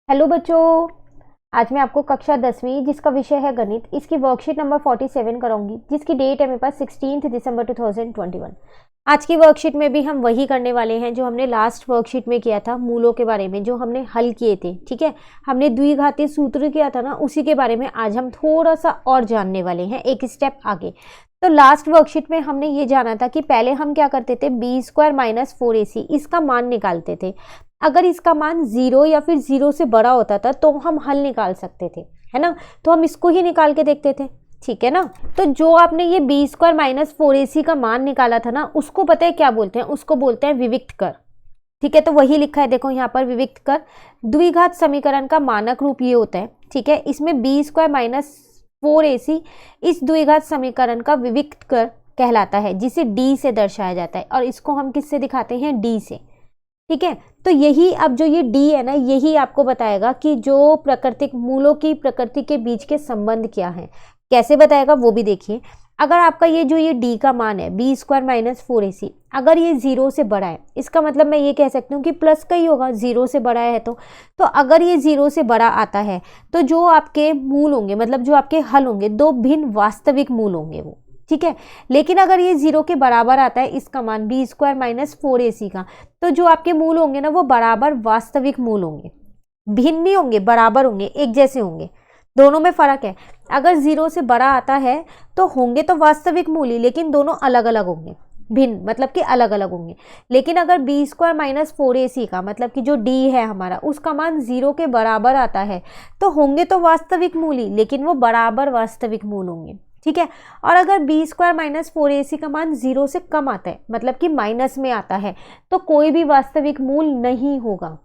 Hello बच्चों। आज मैं आपको कक्षा 10वीं जिसका विषय है गणित, इसकी वर्कशीट नंबर 47 कराऊंगी, जिसकी डेट है मेरे पास 16 दिसंबर 2021। आज की वर्कशीट में भी हम वही करने वाले हैं जो हमने लास्ट वर्कशीट में किया था, मूलों के बारे में जो हमने हल किए थे। ठीक है, हमने द्विघाती सूत्र किया था ना, उसी के बारे में आज हम थोड़ा सा और जानने वाले हैं, एक स्टेप आगे। तो लास्ट वर्कशीट में हमने ये जाना था कि पहले हम क्या करते थे, b² - 4ac इसका मान निकालते थे। अगर इसका मान 0 या फिर 0 से बड़ा होता था तो हम हल निकाल सकते थे, है ना। तो हम इसको ही निकाल के देखते थे, ठीक है ना। तो जो आपने ये b² - 4ac का मान निकाला था ना, उसको पता है क्या बोलते हैं, उसको बोलते हैं विविक्त कर। ठीक है, तो वही लिखा है, देखो यहाँ पर विविक्त कर। द्विघात समीकरण का मानक रूप ये होता है, ठीक है। इसमें b² - 4ac इस द्विघात समीकरण का विविक्त कर कहलाता है, जिसे d से दर्शाया जाता है, और इसको हम किससे दिखाते हैं, d से। ठीक है, तो यही अब जो ये d है ना, यही आपको बताएगा कि जो प्राकृतिक मूलों की प्रकृति के बीच के संबंध क्या है। कैसे बताएगा वो भी देखिए। अगर आपका ये जो ये d का मान है b² - 4ac, अगर ये 0 से बड़ा है, इसका मतलब मैं ये कह सकती हूँ कि प्लस का ही होगा, 0 से बड़ा है तो अगर ये 0 से बड़ा आता है तो जो आपके मूल होंगे, मतलब जो आपके हल होंगे, दो भिन्न वास्तविक मूल होंगे वो। ठीक है, लेकिन अगर ये 0 के बराबर आता है इसका मान b² - 4ac का, तो जो आपके मूल होंगे ना, वो बराबर वास्तविक मूल होंगे, भिन्न नहीं होंगे, बराबर होंगे, एक जैसे होंगे। दोनों में फर्क है। अगर 0 से बड़ा आता है तो होंगे तो वास्तविक मूल ही, लेकिन दोनों अलग अलग होंगे, भिन्न मतलब कि अलग अलग होंगे। लेकिन अगर b² - 4ac का मतलब कि जो d है हमारा, उसका मान 0 के बराबर आता है तो होंगे तो वास्तविक मूल ही, लेकिन वो बराबर वास्तविक मूल होंगे। ठीक है, और अगर b² - 4ac का मान 0 से कम आता है, मतलब कि माइनस में आता है, तो कोई भी वास्तविक मूल नहीं होगा।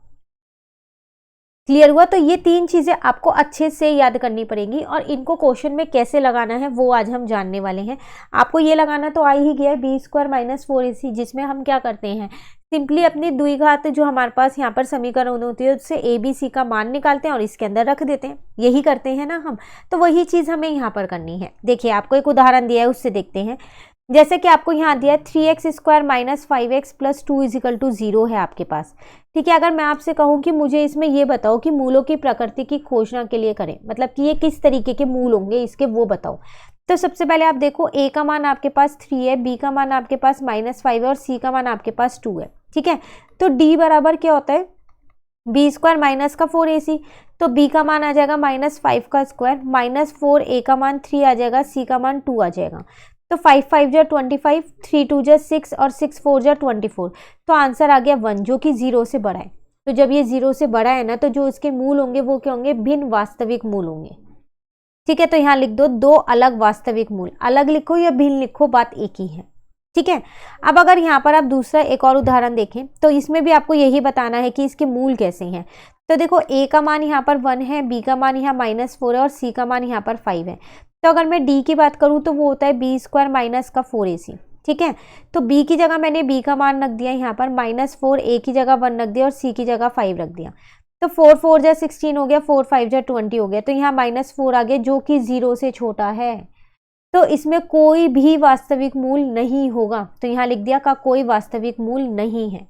क्लियर हुआ। तो ये तीन चीजें आपको अच्छे से याद करनी पड़ेंगी, और इनको क्वेश्चन में कैसे लगाना है वो आज हम जानने वाले हैं। आपको ये लगाना तो आ ही गया है, b² - 4ac, जिसमें हम क्या करते हैं, सिंपली अपनी द्विघात जो हमारे पास यहाँ पर समीकरण होती है उससे a b c का मान निकालते हैं और इसके अंदर रख देते हैं। यही करते हैं ना हम, तो वही चीज हमें यहाँ पर करनी है। देखिए, आपको एक उदाहरण दिया है, उससे देखते हैं। जैसे कि आपको यहाँ दिया है 3x² - 5x + 2 = 0 है आपके पास। ठीक है, अगर मैं आपसे कहूँ कि मुझे इसमें ये बताओ कि मूलों की प्रकृति की खोजना के लिए करें, मतलब कि ये किस तरीके के मूल होंगे इसके, वो बताओ। तो सबसे पहले आप देखो, a का मान आपके पास 3 है, b का मान आपके पास -5 है और c का मान आपके पास 2 है। ठीक है, तो d बराबर क्या होता है, b² - 4ac, तो b का मान आ जाएगा -5 का स्क्वायर, -4, a का मान 3 आ जाएगा, c का मान 2 आ जाएगा। तो 5 5 जा 25, 3 2 जा 6 और 6 4 जा 24। तो आंसर आ गया 1, जो कि 0 से बड़ा है। तो जब ये 0 से बड़ा है ना, तो जो इसके मूल होंगे वो क्या होंगे, भिन्न वास्तविक मूल होंगे। ठीक है, तो यहाँ लिख दो, दो अलग वास्तविक मूल। अलग लिखो या भिन्न लिखो, बात एक ही है। ठीक है, अब अगर यहाँ पर आप दूसरा एक और उदाहरण देखें, तो इसमें भी आपको यही बताना है कि इसके मूल कैसे हैं। तो देखो, a का मान यहाँ पर 1 है, b का मान यहाँ -4 है और c का मान यहाँ पर 5 है। तो अगर मैं d की बात करूँ तो वो होता है b² - 4ac। ठीक है, तो b की जगह मैंने b का मान रख दिया यहाँ पर -4, a की जगह 1 रख दिया और c की जगह 5 रख दिया। तो 4 4 जा 16 हो गया, 4 5 जा 20 हो गया। तो यहाँ -4 आ गया, जो कि 0 से छोटा है। तो इसमें कोई भी वास्तविक मूल नहीं होगा, तो यहाँ लिख दिया का कोई वास्तविक मूल नहीं है।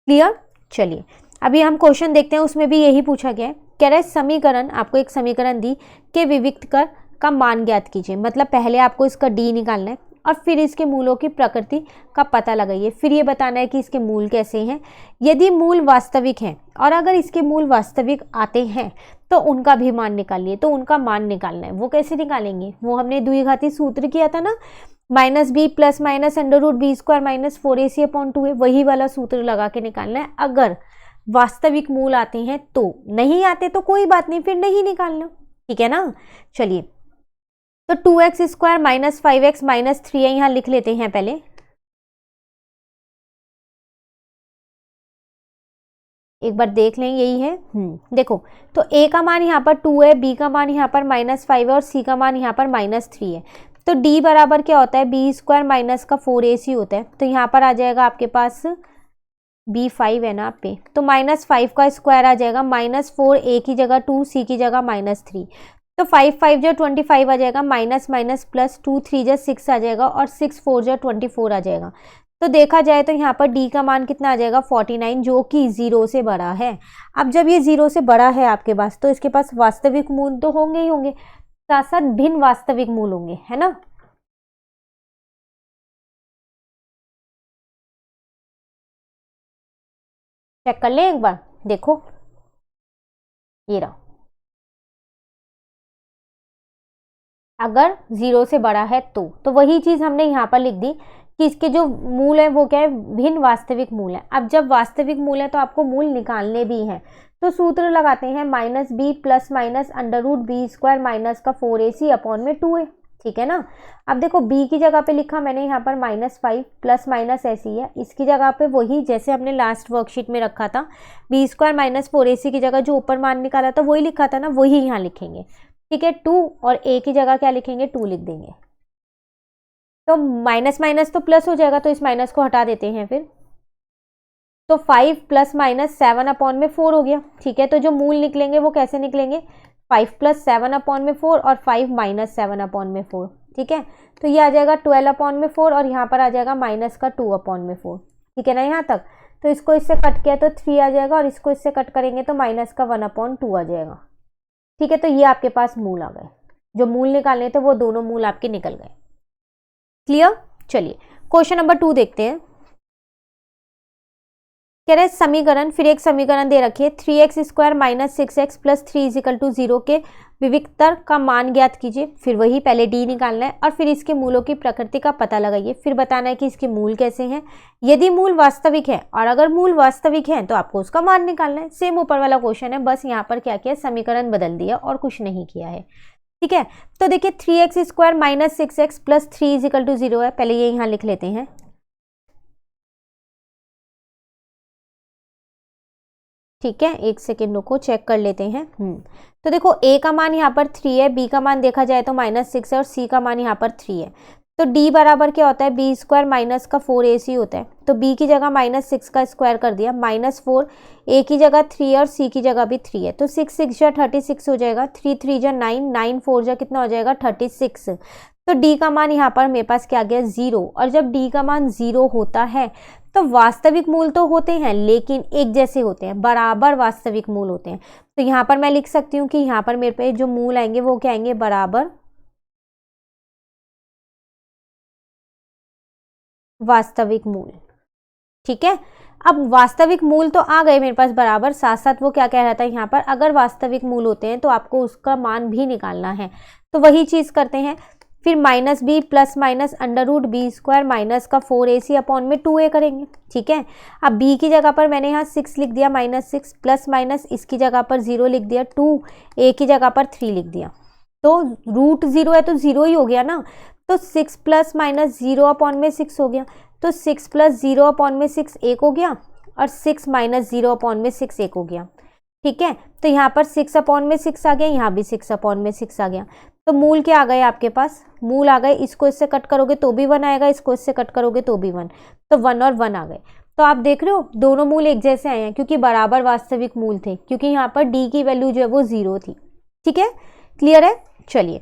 क्लियर। चलिए, अभी हम क्वेश्चन देखते हैं, उसमें भी यही पूछा गया है। कह रहा है समीकरण, आपको एक समीकरण दी के विविक्त कर का मान ज्ञात कीजिए। मतलब पहले आपको इसका d निकालना है और फिर इसके मूलों की प्रकृति का पता लगाइए, फिर ये बताना है कि इसके मूल कैसे हैं। यदि मूल वास्तविक हैं और अगर इसके मूल वास्तविक आते हैं तो उनका भी मान निकालिए। तो उनका मान निकालना है, वो कैसे निकालेंगे, वो हमने द्विघाती सूत्र किया था ना, -b + -√b² - 4ac/2 है, वही वाला सूत्र लगा के निकालना है। अगर वास्तविक मूल आते हैं तो, नहीं आते तो कोई बात नहीं, फिर नहीं निकालना। ठीक है ना। चलिए, तो 2x² - 5x - 3 है, यहां लिख लेते हैं पहले। एक बार देख लें, यही है। देखो, तो a का मान यहाँ पर 2 है, b का मान यहाँ पर -5 है और c का मान यहाँ पर -3 है। तो d बराबर क्या होता है, b² - 4ac होता है। तो यहाँ पर आ जाएगा आपके पास b5 है ना आप पे, तो -5 का स्क्वायर आ जाएगा, -4, a की जगह 2, c की जगह -3। तो 5 5 जा 25 आ जाएगा, माइनस माइनस प्लस 2 3 जा 6 आ जाएगा और 6 4 जा 24 आ जाएगा। तो देखा जाए तो यहाँ पर डी का मान कितना आ जाएगा 49, जो कि 0 से बड़ा है। अब जब ये 0 से बड़ा है आपके पास, तो इसके पास वास्तविक मूल तो होंगे ही होंगे, साथ साथ भिन्न वास्तविक मूल होंगे, है ना। चेक कर लें एक बार, देखो ये रहा, अगर 0 से बड़ा है तो वही चीज हमने यहाँ पर लिख दी कि इसके जो मूल है वो क्या है, भिन्न वास्तविक मूल है। अब जब वास्तविक मूल है तो आपको मूल निकालने भी हैं, तो सूत्र लगाते हैं -b plus minus √b² minus का 4ac अपॉन में 2a, ठीक है ना। अब देखो b की जगह पे लिखा मैंने यहाँ पर -5 प्लस माइनस ऐसी है, इसकी जगह पे वही जैसे हमने लास्ट वर्कशीट में रखा था, b² माइनस 4ac की जगह जो ऊपर मान निकाला था वही लिखा था ना, वही यहाँ लिखेंगे, ठीक है। 2 और a की जगह क्या लिखेंगे, 2 लिख देंगे। तो माइनस माइनस तो प्लस हो जाएगा, तो इस माइनस को हटा देते हैं फिर, तो 5 प्लस माइनस 7 अपॉन में 4 हो गया, ठीक है। तो जो मूल निकलेंगे वो कैसे निकलेंगे, 5 प्लस 7 अपॉन में 4 और 5 माइनस 7 अपॉन में 4, ठीक है। तो ये आ जाएगा 12 अपॉन में 4 और यहाँ पर आ जाएगा माइनस का 2 अपॉन में 4, ठीक है ना यहाँ तक। तो इसको इससे कट किया तो 3 आ जाएगा और इसको इससे कट करेंगे तो माइनस का 1/2 आ जाएगा, ठीक है। तो ये आपके पास मूल आ गए, जो मूल निकालने थे वो दोनों मूल आपके निकल गए। क्लियर। चलिए क्वेश्चन नंबर 2 देखते हैं। कह रहे समीकरण, फिर एक समीकरण दे रखी है 3x² माइनस 6x प्लस 3 = 0 के विविक्तर का मान ज्ञात कीजिए। फिर वही पहले d निकालना है और फिर इसके मूलों की प्रकृति का पता लगाइए, फिर बताना है कि इसके मूल कैसे हैं, यदि मूल वास्तविक है, और अगर मूल वास्तविक है तो आपको उसका मान निकालना है। सेम ऊपर वाला क्वेश्चन है, बस यहाँ पर क्या किया, समीकरण बदल दिया और कुछ नहीं किया है, ठीक है। तो देखिए 3x² माइनस 6x प्लस 3 = 0 है, पहले ये यहाँ लिख लेते हैं, ठीक है। एक सेकेंड रुको, चेक कर लेते हैं। तो देखो a का मान यहाँ पर 3 है, b का मान देखा जाए तो -6 है और c का मान यहाँ पर 3 है। तो d बराबर क्या होता है, b² माइनस का 4ac होता है। तो b की जगह -6 का स्क्वायर कर दिया, -4, a की जगह 3 और c की जगह भी 3 है, तो 6 6 जा 36 हो जाएगा, 3 3 जा 9, 9 4 जा कितना हो जाएगा 36। तो d का मान यहाँ पर मेरे पास क्या आ गया 0, और जब d का मान 0 होता है तो वास्तविक मूल तो होते हैं लेकिन एक जैसे होते हैं, बराबर वास्तविक मूल होते हैं। तो यहाँ पर मैं लिख सकती हूँ कि यहाँ पर मेरे पे जो मूल आएंगे वो क्या आएंगे, बराबर वास्तविक मूल, ठीक है। अब वास्तविक मूल तो आ गए मेरे पास बराबर, साथ साथ वो क्या कह रहा था यहाँ पर, अगर वास्तविक मूल होते हैं तो आपको उसका मान भी निकालना है। तो वही चीज करते हैं, फिर -b plus minus √b² minus का 4ac अपॉन में 2a करेंगे, ठीक है। अब b की जगह पर मैंने यहाँ 6 लिख दिया, -6 प्लस माइनस इसकी जगह पर 0 लिख दिया, 2 a की जगह पर 3 लिख दिया। तो √0 है तो 0 ही हो गया ना, तो 6 प्लस माइनस 0 अपॉन में 6 हो गया, तो 6 प्लस 0 अपॉन में 6 1 हो गया और 6 माइनस 0 अपॉन में 6 1 हो गया, ठीक है। तो यहाँ पर 6 अपॉन में 6 आ गया, यहाँ भी 6 अपॉन में 6 आ गया। तो मूल क्या आ गए आपके पास, मूल आ गए, इसको इससे कट करोगे तो भी 1 आएगा, इसको इससे कट करोगे तो भी 1, तो 1 और 1 आ गए। तो आप देख रहे हो दोनों मूल एक जैसे आए हैं क्योंकि बराबर वास्तविक मूल थे, क्योंकि यहाँ पर d की वैल्यू जो है वो 0 थी, ठीक है। क्लियर है। चलिए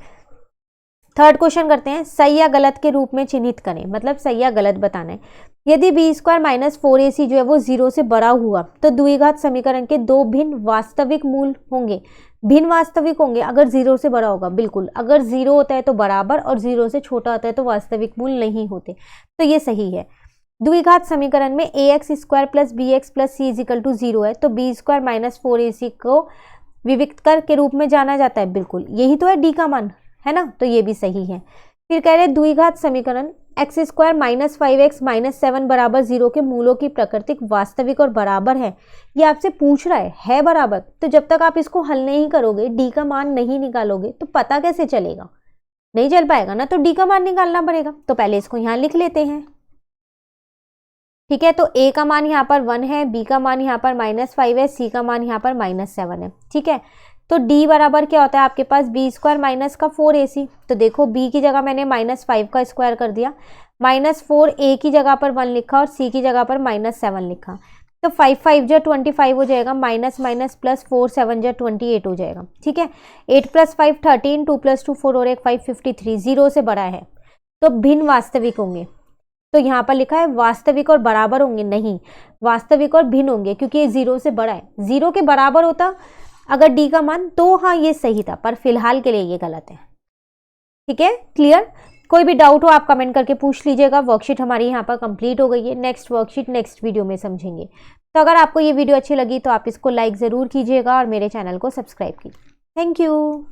थर्ड क्वेश्चन करते हैं, सही या गलत के रूप में चिन्हित करें, मतलब सही या गलत बताना है। यदि b² माइनस 4ac जो है वो 0 से बड़ा हुआ तो द्विघात समीकरण के दो भिन्न वास्तविक मूल होंगे, भिन्न वास्तविक होंगे अगर 0 से बड़ा होगा, बिल्कुल, अगर 0 होता है तो बराबर और 0 से छोटा होता है तो वास्तविक मूल नहीं होते, तो ये सही है। द्विघात समीकरण में ax² plus bx plus c = 0 है, तो b² माइनस 4ac को विविक्तर के रूप में जाना जाता है, बिल्कुल यही तो है d का मान, है ना, तो ये भी सही है। फिर कह रहे द्विघात समीकरण x² माइनस 5x माइनस 7 बराबर 0 के मूलों की प्रकृति वास्तविक और बराबर है, ये आपसे पूछ रहा है बराबर, तो जब तक आप इसको हल नहीं करोगे, d का मान नहीं निकालोगे तो पता कैसे चलेगा, नहीं चल पाएगा ना, तो d का मान निकालना पड़ेगा। तो पहले इसको यहाँ लिख लेते हैं, ठीक है। तो a का मान यहाँ पर 1 है, b का मान यहाँ पर -5 है, c का मान यहाँ पर -7 है, ठीक है। तो d बराबर क्या होता है आपके पास, b² माइनस का 4ac, तो देखो b की जगह मैंने -5 का स्क्वायर कर दिया, -4 a की जगह पर 1 लिखा और c की जगह पर -7 लिखा, तो 5 5 जा 25 हो जाएगा, माइनस माइनस प्लस 4 7 जा 28 हो जाएगा, ठीक है। 8 + 5 13, 2 + 2 4 और 1 5 53, 0 से बड़ा है तो भिन्न वास्तविक होंगे, तो यहाँ पर लिखा है वास्तविक और बराबर होंगे, नहीं, वास्तविक और भिन्न होंगे, क्योंकि ये 0 से बड़ा है। 0 के बराबर होता अगर डी का मान तो हाँ ये सही था, पर फिलहाल के लिए ये गलत है। ठीक है, क्लियर? कोई भी डाउट हो आप कमेंट करके पूछ लीजिएगा। वर्कशीट हमारी यहाँ पर कंप्लीट हो गई है। नेक्स्ट वर्कशीट नेक्स्ट वीडियो में समझेंगे। तो अगर आपको ये वीडियो अच्छी लगी तो आप इसको लाइक ज़रूर कीजिएगा और मेरे चैनल को सब्सक्राइब कीजिए। Thank you.